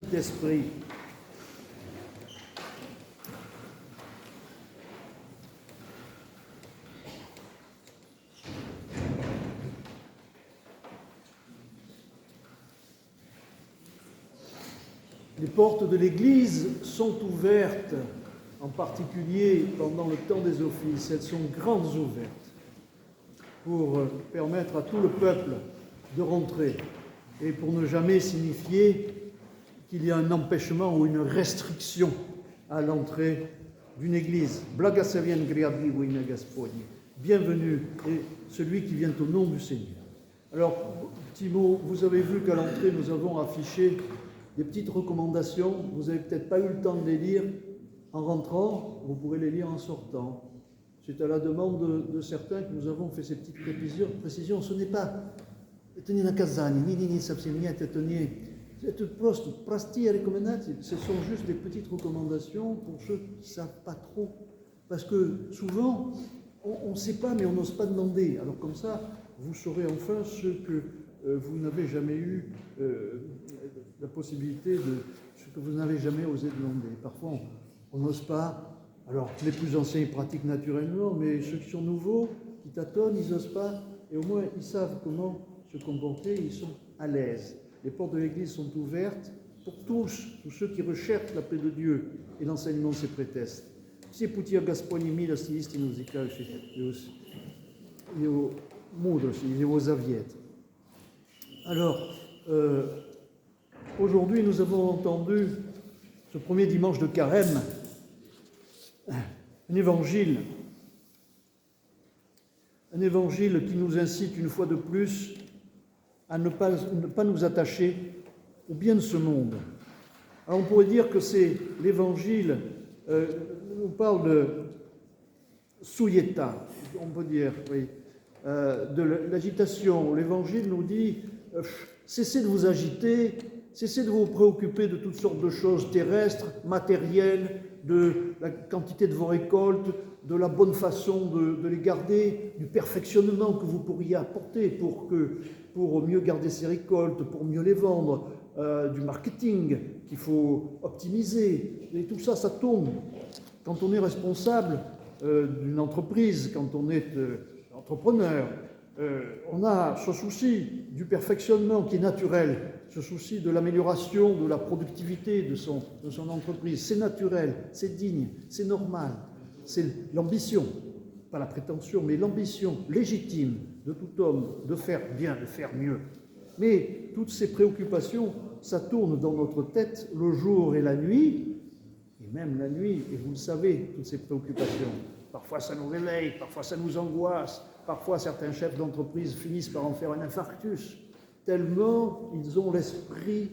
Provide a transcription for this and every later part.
d'esprit. Les portes de l'Église sont ouvertes, en particulier pendant le temps des offices. Elles sont grandes ouvertes pour permettre à tout le peuple de rentrer et pour ne jamais signifier qu'il y a un empêchement ou une restriction à l'entrée d'une église. Bienvenue est celui qui vient au nom du Seigneur. Alors, petit mot, vous avez vu qu'à l'entrée, nous avons affiché des petites recommandations. Vous n'avez peut-être pas eu le temps de les lire en rentrant, vous pourrez les lire en sortant. C'est à la demande de certains que nous avons fait ces petites précisions. Ce n'est pas tenir naказani, ce sont juste des petites recommandations pour ceux qui ne savent pas trop. Parce que souvent, on ne sait pas, mais on n'ose pas demander. Alors comme ça, vous saurez enfin ce que vous n'avez jamais eu la possibilité de... ce que vous n'avez jamais osé demander. Parfois, on n'ose pas. Alors, les plus anciens, ils pratiquent naturellement, mais ceux qui sont nouveaux, qui tâtonnent, ils n'osent pas. Et au moins, ils savent comment se comporter, ils sont à l'aise. Les portes de l'Église sont ouvertes pour tous ceux qui recherchent la paix de Dieu et l'enseignement de ses prétextes. Все пути Господни милости и истину изрекающих его мудрость, его завет. Alors, aujourd'hui, nous avons entendu, ce premier dimanche de Carême, un évangile qui nous incite une fois de plus à ne pas nous attacher au bien de ce monde. Alors on pourrait dire que c'est l'évangile, nous parle de souieta, on peut dire, oui, de l'agitation. L'évangile nous dit, cessez de vous agiter, cessez de vous préoccuper de toutes sortes de choses terrestres, matérielles, de la quantité de vos récoltes, de la bonne façon de les garder, du perfectionnement que vous pourriez apporter pour mieux garder ces récoltes, pour mieux les vendre, du marketing qu'il faut optimiser. Et tout ça, ça tourne. Quand on est responsable d'une entreprise, quand on est entrepreneur, on a ce souci du perfectionnement qui est naturel, ce souci de l'amélioration de la productivité de son entreprise. C'est naturel, c'est digne, c'est normal. C'est l'ambition, pas la prétention, mais l'ambition légitime de tout homme de faire bien, de faire mieux. Mais toutes ces préoccupations, ça tourne dans notre tête le jour et la nuit, et même la nuit, et vous le savez, toutes ces préoccupations. Parfois ça nous réveille, parfois ça nous angoisse, parfois certains chefs d'entreprise finissent par en faire un infarctus, tellement ils ont l'esprit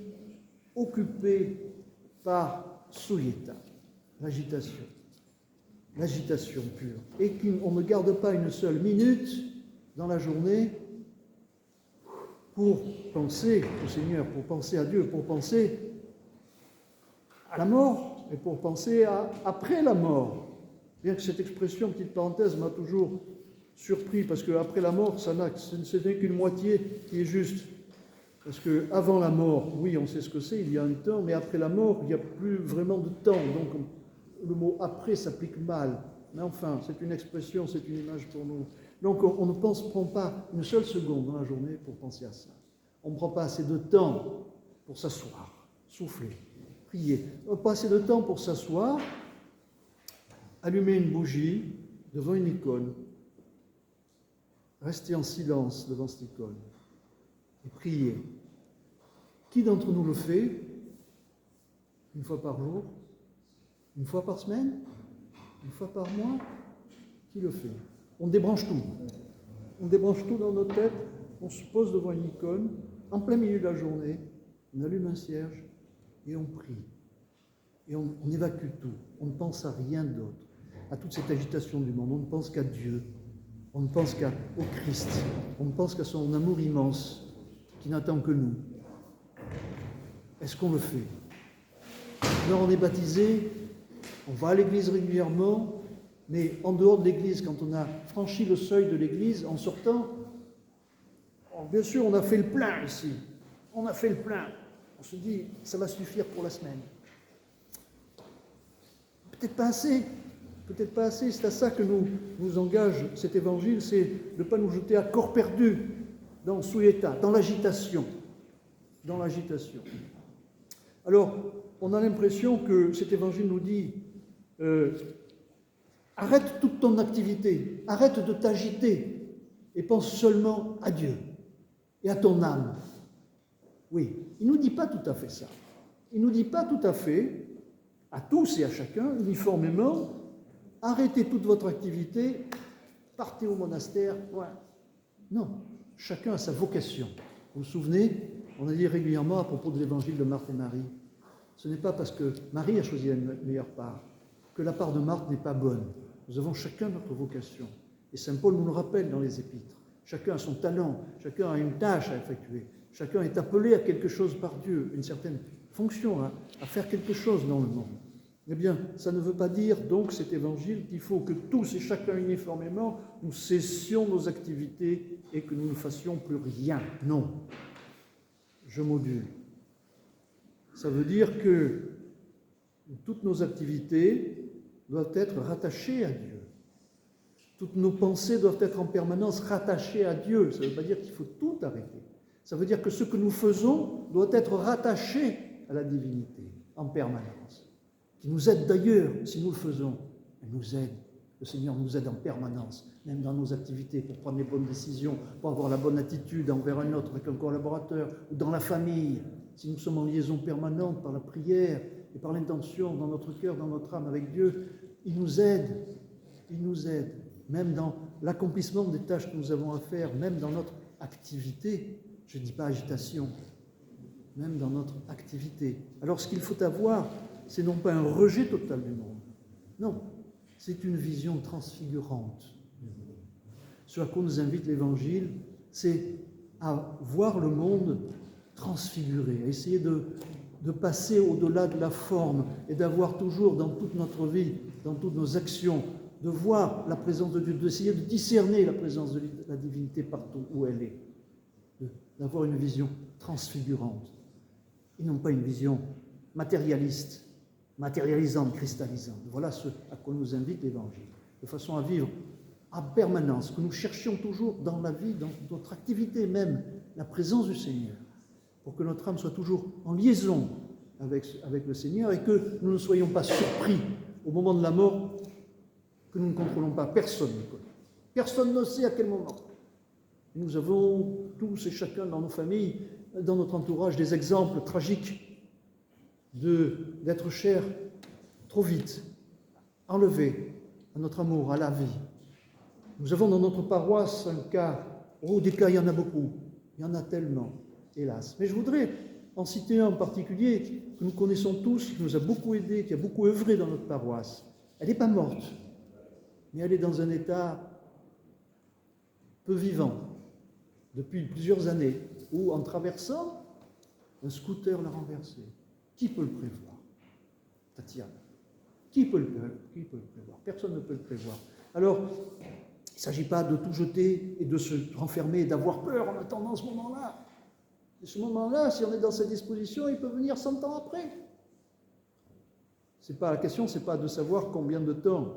occupé par souieta, l'agitation pure, et qu'on ne garde pas une seule minute dans la journée pour penser au Seigneur, pour penser à Dieu, pour penser à la mort et pour penser à après la mort. Bien que cette expression, petite parenthèse, m'a toujours surpris, parce qu'après la mort, ce n'est qu'une moitié qui est juste. Parce qu'avant la mort, oui, on sait ce que c'est, il y a un temps, mais après la mort, il n'y a plus vraiment de temps. Donc le mot « après » s'applique mal. Mais enfin, c'est une expression, c'est une image pour nous. Donc on ne prend pas une seule seconde dans la journée pour penser à ça. On ne prend pas assez de temps pour s'asseoir, souffler, prier. On n'a pas assez de temps pour s'asseoir, allumer une bougie devant une icône, rester en silence devant cette icône et prier. Qui d'entre nous le fait? Une fois par jour? Une fois par semaine? Une fois par mois? Qui le fait? On débranche tout. On débranche tout dans notre tête, on se pose devant une icône, en plein milieu de la journée, on allume un cierge et on prie. Et on évacue tout. On ne pense à rien d'autre, à toute cette agitation du monde. On ne pense qu'à Dieu. On ne pense qu'au Christ. On ne pense qu'à son amour immense qui n'attend que nous. Est-ce qu'on le fait? Alors on est baptisé, on va à l'église régulièrement, mais en dehors de l'église, quand on a franchi le seuil de l'église, en sortant, bien sûr, on a fait le plein ici. On a fait le plein. se dit, ça va suffire pour la semaine. Peut-être pas assez. Peut-être pas assez. C'est à ça que nous engage cet évangile, c'est de ne pas nous jeter à corps perdu dans souilleta, dans l'agitation. Dans l'agitation. Alors, on a l'impression que cet évangile nous dit arrête toute ton activité, arrête de t'agiter et pense seulement à Dieu et à ton âme. Oui, il ne nous dit pas tout à fait ça. Il ne nous dit pas tout à fait, à tous et à chacun, uniformément, arrêtez toute votre activité, partez au monastère. Ouais. Non, chacun a sa vocation. Vous vous souvenez, on a dit régulièrement à propos de l'évangile de Marthe et Marie, ce n'est pas parce que Marie a choisi la meilleure part que la part de Marthe n'est pas bonne. Nous avons chacun notre vocation. Et saint Paul nous le rappelle dans les épîtres. Chacun a son talent, chacun a une tâche à effectuer. Chacun est appelé à quelque chose par Dieu, une certaine fonction, à faire quelque chose dans le monde. Eh bien, ça ne veut pas dire donc cet évangile qu'il faut que tous et chacun uniformément nous cessions nos activités et que nous ne fassions plus rien. Non. Je module. Ça veut dire que toutes nos activités doivent être rattachées à Dieu. Toutes nos pensées doivent être en permanence rattachées à Dieu. Ça ne veut pas dire qu'il faut tout arrêter. Ça veut dire que ce que nous faisons doit être rattaché à la divinité en permanence. Qui nous aide d'ailleurs, si nous le faisons, elle nous aide. Le Seigneur nous aide en permanence, même dans nos activités, pour prendre les bonnes décisions, pour avoir la bonne attitude envers un autre, avec un collaborateur, ou dans la famille. Si nous sommes en liaison permanente par la prière et par l'intention dans notre cœur, dans notre âme avec Dieu, il nous aide. Il nous aide, même dans l'accomplissement des tâches que nous avons à faire, même dans notre activité. Je ne dis pas agitation, même dans notre activité. Alors ce qu'il faut avoir, c'est non pas un rejet total du monde, non, c'est une vision transfigurante du monde. Ce à quoi nous invite l'Évangile, c'est à voir le monde transfiguré, à essayer de passer au-delà de la forme et d'avoir toujours dans toute notre vie, dans toutes nos actions, de voir la présence de Dieu, d'essayer de discerner la présence de la divinité partout où elle est, d'avoir une vision transfigurante et non pas une vision matérialiste, matérialisante, cristallisante. Voilà ce à quoi nous invite l'Évangile, de façon à vivre en permanence, que nous cherchions toujours dans la vie, dans notre activité même, la présence du Seigneur, pour que notre âme soit toujours en liaison avec le Seigneur et que nous ne soyons pas surpris au moment de la mort que nous ne contrôlons pas. Personne ne connaît. Personne ne sait à quel moment. Nous avons tous et chacun dans nos familles, dans notre entourage, des exemples tragiques d'être chers trop vite, enlevés à notre amour, à la vie. Nous avons dans notre paroisse un cas, des cas il y en a beaucoup, il y en a tellement, hélas. Mais je voudrais en citer un en particulier que nous connaissons tous, qui nous a beaucoup aidés, qui a beaucoup œuvré dans notre paroisse. Elle n'est pas morte, mais elle est dans un état peu vivant depuis plusieurs années, où en traversant, un scooter l'a renversé. Qui peut le prévoir? Tatiana. Qui peut le prévoir? Personne ne peut le prévoir. Alors, il ne s'agit pas de tout jeter et de se renfermer et d'avoir peur en attendant ce moment-là. Et ce moment-là, si on est dans cette disposition, il peut venir 100 ans après. La question, ce n'est pas de savoir combien de temps.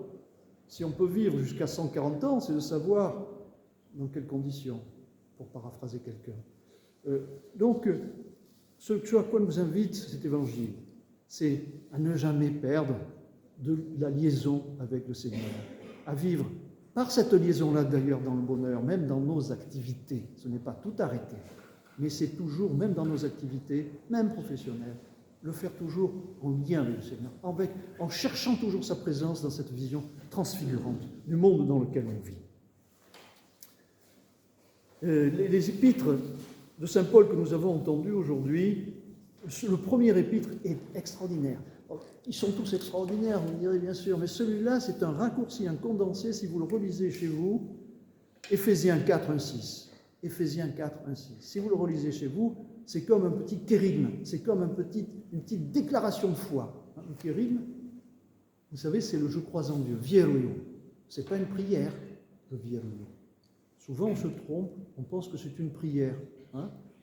Si on peut vivre jusqu'à 140 ans, c'est de savoir dans quelles conditions, pour paraphraser quelqu'un. Donc, ce à quoi nous invite cet évangile, c'est à ne jamais perdre de la liaison avec le Seigneur, à vivre par cette liaison-là d'ailleurs dans le bonheur, même dans nos activités. Ce n'est pas tout arrêter, mais c'est toujours, même dans nos activités, même professionnelles, le faire toujours en lien avec le Seigneur, en cherchant toujours sa présence dans cette vision transfigurante du monde dans lequel on vit. Les épîtres de saint Paul que nous avons entendus aujourd'hui, le premier épître est extraordinaire. Ils sont tous extraordinaires, vous me direz bien sûr, mais celui-là, c'est un raccourci, un condensé, si vous le relisez chez vous, Éphésiens 4, 1, 6. Éphésiens 4, 1, 6. Si vous le relisez chez vous, c'est comme un petit kérigme, c'est comme une petite déclaration de foi. Un kérigme, vous savez, c'est le « je crois en Dieu », vieruio. Ce n'est pas une prière, le vieruio. Souvent, on se trompe, on pense que c'est une prière.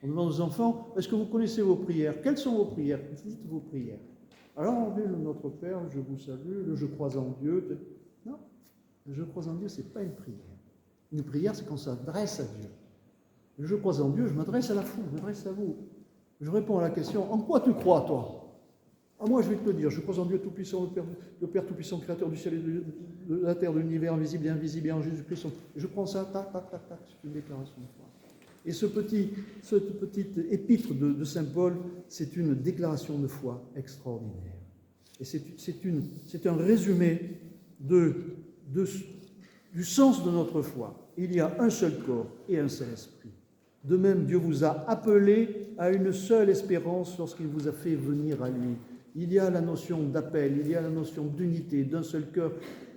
On demande aux enfants, est-ce que vous connaissez vos prières? Quelles sont vos prières? Dites vos prières. Alors on dit le Notre Père, je vous salue, le je crois en Dieu. Non, le je crois en Dieu, ce n'est pas une prière. Une prière, c'est qu'on s'adresse à Dieu. Le je crois en Dieu, je m'adresse à la foule, je m'adresse à vous. Je réponds à la question, en quoi tu crois, toi? Ah, moi, je vais te le dire, je crois en Dieu Tout-Puissant, le Père Tout-Puissant, Créateur du ciel et de la terre, de l'univers invisible et invisible, et en Jésus-Christ. Je prends ça, tac, tac, tac, tac, c'est une déclaration de foi. Et ce petit épître de Saint Paul, c'est une déclaration de foi extraordinaire. Et c'est un résumé du sens de notre foi. Il y a un seul corps et un seul esprit. De même, Dieu vous a appelé à une seule espérance lorsqu'il vous a fait venir à lui. Il y a la notion d'appel, il y a la notion d'unité, d'un seul cœur,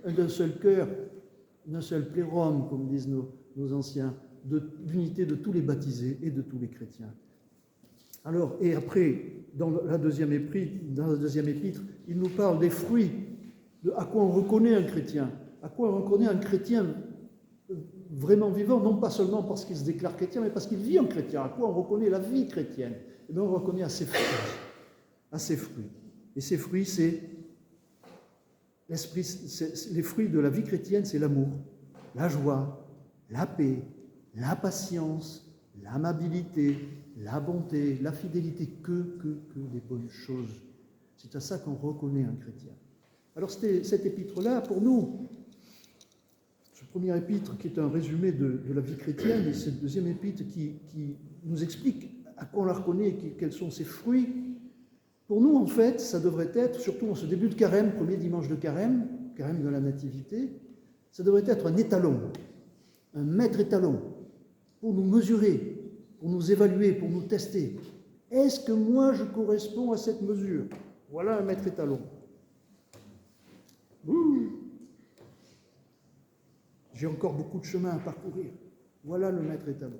d'un seul plérum, comme disent nos anciens, d'unité de tous les baptisés et de tous les chrétiens. Alors, et après, dans la deuxième épître, il nous parle des fruits, à quoi on reconnaît un chrétien, à quoi on reconnaît un chrétien vraiment vivant, non pas seulement parce qu'il se déclare chrétien, mais parce qu'il vit en chrétien. À quoi on reconnaît la vie chrétienne? Et bien on reconnaît à ses fruits. À ses fruits. Et ces fruits, c'est l'esprit, les fruits de la vie chrétienne, c'est l'amour, la joie, la paix, la patience, l'amabilité, la bonté, la fidélité, que des bonnes choses. C'est à ça qu'on reconnaît un chrétien. Alors cet épître-là, pour nous, ce premier épître qui est un résumé de la vie chrétienne, et cette deuxième épître qui nous explique à quoi on la reconnaît et quels sont ses fruits, pour nous, en fait, ça devrait être, surtout en ce début de carême, premier dimanche de carême de la Nativité, ça devrait être un étalon, un maître étalon, pour nous mesurer, pour nous évaluer, pour nous tester. Est-ce que moi, je corresponds à cette mesure? Voilà un maître étalon. J'ai encore beaucoup de chemin à parcourir. Voilà le maître étalon.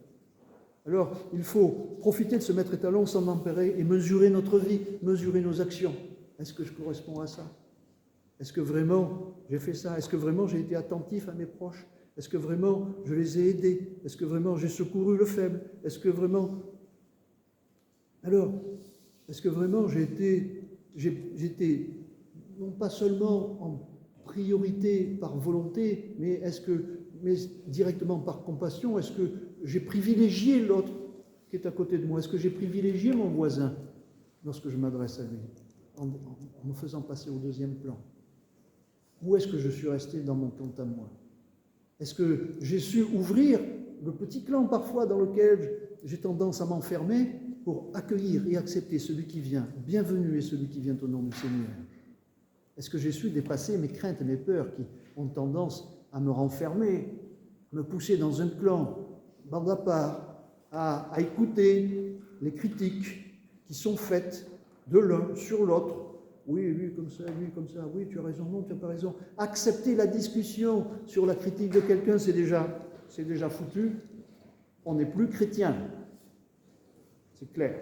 Alors, il faut profiter de ce maître étalon, s'en emparer et mesurer notre vie, mesurer nos actions. Est-ce que je corresponds à ça? Est-ce que vraiment j'ai fait ça? Est-ce que vraiment j'ai été attentif à mes proches? Est-ce que vraiment je les ai aidés? Est-ce que vraiment j'ai secouru le faible? Est-ce que vraiment... Alors, est-ce que vraiment j'étais non pas seulement en priorité par volonté, mais directement par compassion, est-ce que j'ai privilégié l'autre qui est à côté de moi? Est-ce que j'ai privilégié mon voisin lorsque je m'adresse à lui, en me faisant passer au deuxième plan? Ou est-ce que je suis resté dans mon compte à moi? Est-ce que j'ai su ouvrir le petit clan parfois dans lequel j'ai tendance à m'enfermer pour accueillir et accepter celui qui vient? Bienvenue est celui qui vient au nom du Seigneur. Est-ce que j'ai su dépasser mes craintes et mes peurs qui ont tendance à me renfermer, me pousser dans un clan, bande à part, à écouter les critiques qui sont faites de l'un sur l'autre? Oui, lui comme ça, oui, tu as raison, non, tu n'as pas raison. Accepter la discussion sur la critique de quelqu'un, c'est déjà foutu. On n'est plus chrétien. C'est clair.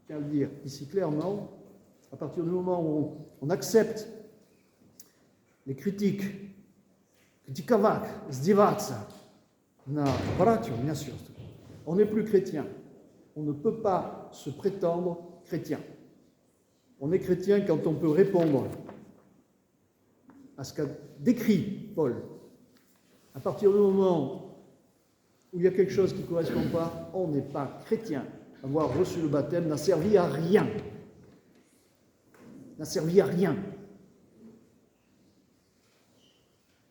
Je tiens à le dire ici clairement. À partir du moment où on accepte les critiques, критиковать, издеваться на братью, на сестру, on n'est plus chrétien. On ne peut pas se prétendre chrétien. On est chrétien quand on peut répondre à ce qu'a décrit Paul. À partir du moment où il y a quelque chose qui ne correspond pas, on n'est pas chrétien. Avoir reçu le baptême n'a servi à rien. N'a servi à rien.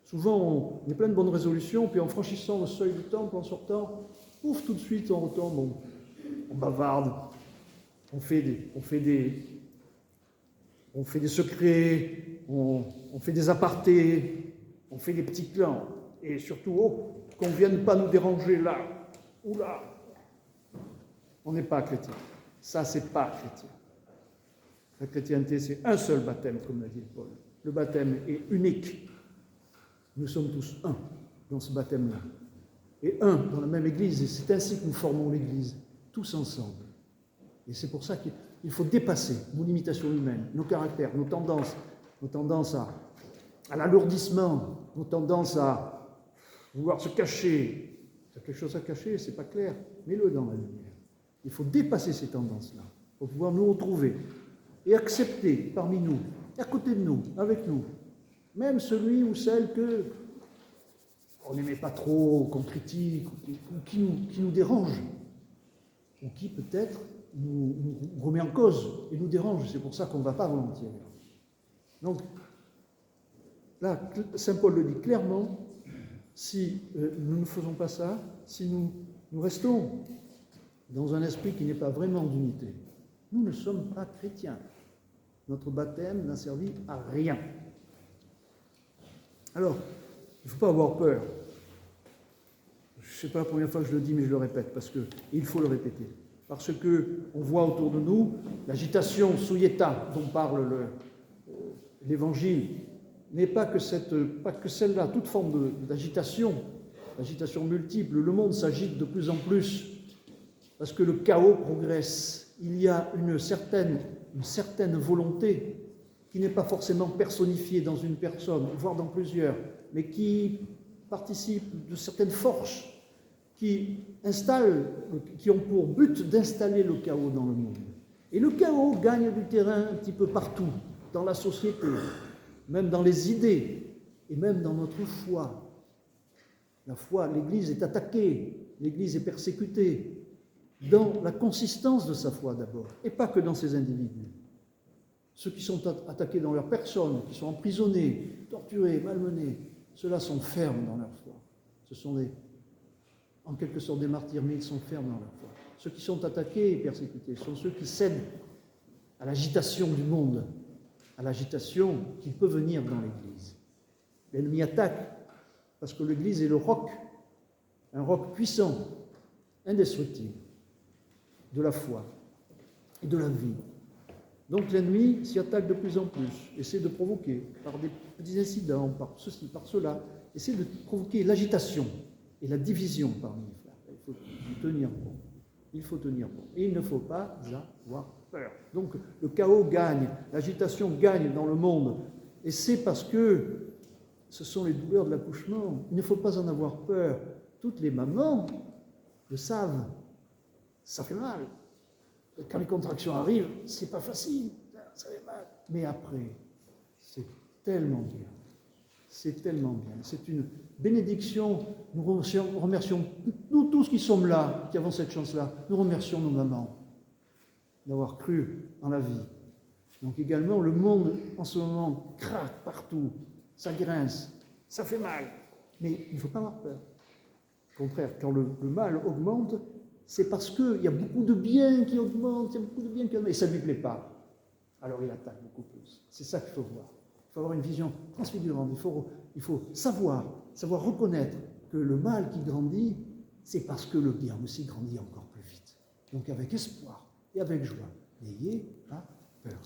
Souvent, on est plein de bonnes résolutions, puis en franchissant le seuil du temple, en sortant, pouf, tout de suite, on retombe, on bavarde, on fait des secrets, on fait des apartés, on fait des petits clans. Et surtout, qu'on ne vienne pas nous déranger là ou là. On n'est pas chrétien. Ça, c'est pas chrétien. La chrétienté, c'est un seul baptême, comme l'a dit Paul. Le baptême est unique. Nous sommes tous un dans ce baptême-là. Et un dans la même Église. Et c'est ainsi que nous formons l'Église, tous ensemble. Et c'est pour ça qu'il faut dépasser nos limitations humaines, nos caractères, nos tendances à l'alourdissement, nos tendances à vouloir se cacher. Si tu as quelque chose à cacher, c'est pas clair. Mets-le dans la lumière. Il faut dépasser ces tendances-là pour pouvoir nous retrouver et accepter parmi nous, à côté de nous, avec nous, même celui ou celle que on n'aimait pas trop, qu'on critique, ou qui nous dérange, ou qui peut-être nous remet en cause et nous dérange. C'est pour ça qu'on ne va pas volontiers. Donc, là, Saint Paul le dit clairement, si nous ne faisons pas ça, si nous restons dans un esprit qui n'est pas vraiment d'unité, nous ne sommes pas chrétiens. Notre baptême n'a servi à rien. Alors, il ne faut pas avoir peur. Je ne sais pas la première fois que je le dis, mais je le répète, parce qu'il faut le répéter. Parce qu'on voit autour de nous l'agitation souilletta dont parle l'Évangile, n'est pas que celle-là, toute forme d'agitation, agitation multiple. Le monde s'agite de plus en plus, parce que le chaos progresse. Il y a une certaine volonté qui n'est pas forcément personnifiée dans une personne, voire dans plusieurs, mais qui participe de certaines forces qui ont pour but d'installer le chaos dans le monde. Et le chaos gagne du terrain un petit peu partout, dans la société, même dans les idées, et même dans notre foi. La foi, l'Église est attaquée, l'Église est persécutée, dans la consistance de sa foi d'abord, et pas que dans ses individus. Ceux qui sont attaqués dans leur personne, qui sont emprisonnés, torturés, malmenés, ceux-là sont fermes dans leur foi. Ce sont en quelque sorte des martyrs, mais ils sont fermes dans leur foi. Ceux qui sont attaqués et persécutés sont ceux qui cèdent à l'agitation du monde, à l'agitation qui peut venir dans l'Église. L'ennemi attaque parce que l'Église est le roc, un roc puissant, indestructible, de la foi et de la vie. Donc l'ennemi s'y attaque de plus en plus, essaie de provoquer par des petits incidents, par ceci, par cela, essaie de provoquer l'agitation et la division parmi les frères. Il faut tenir bon. Il faut tenir bon. Et il ne faut pas avoir peur. Donc le chaos gagne, l'agitation gagne dans le monde. Et c'est parce que ce sont les douleurs de l'accouchement. Il ne faut pas en avoir peur. Toutes les mamans le savent. Ça fait mal. Quand les contractions arrivent, c'est pas facile. Ça fait mal. Mais après, c'est tellement bien. C'est tellement bien. C'est une bénédiction. Nous remercions, nous tous qui sommes là, qui avons cette chance-là, nous remercions nos mamans d'avoir cru en la vie. Donc également, le monde en ce moment craque partout, ça grince, ça fait mal. Mais il ne faut pas avoir peur. Au contraire, quand le mal augmente, c'est parce qu'il y a beaucoup de biens qui augmentent, il y a beaucoup de biens qui augmentent, et ça ne lui plaît pas. Alors il attaque beaucoup plus. C'est ça qu'il faut voir. Il faut avoir une vision transfigurante. Il faut savoir reconnaître que le mal qui grandit, c'est parce que le bien aussi grandit encore plus vite. Donc avec espoir et avec joie, n'ayez pas peur.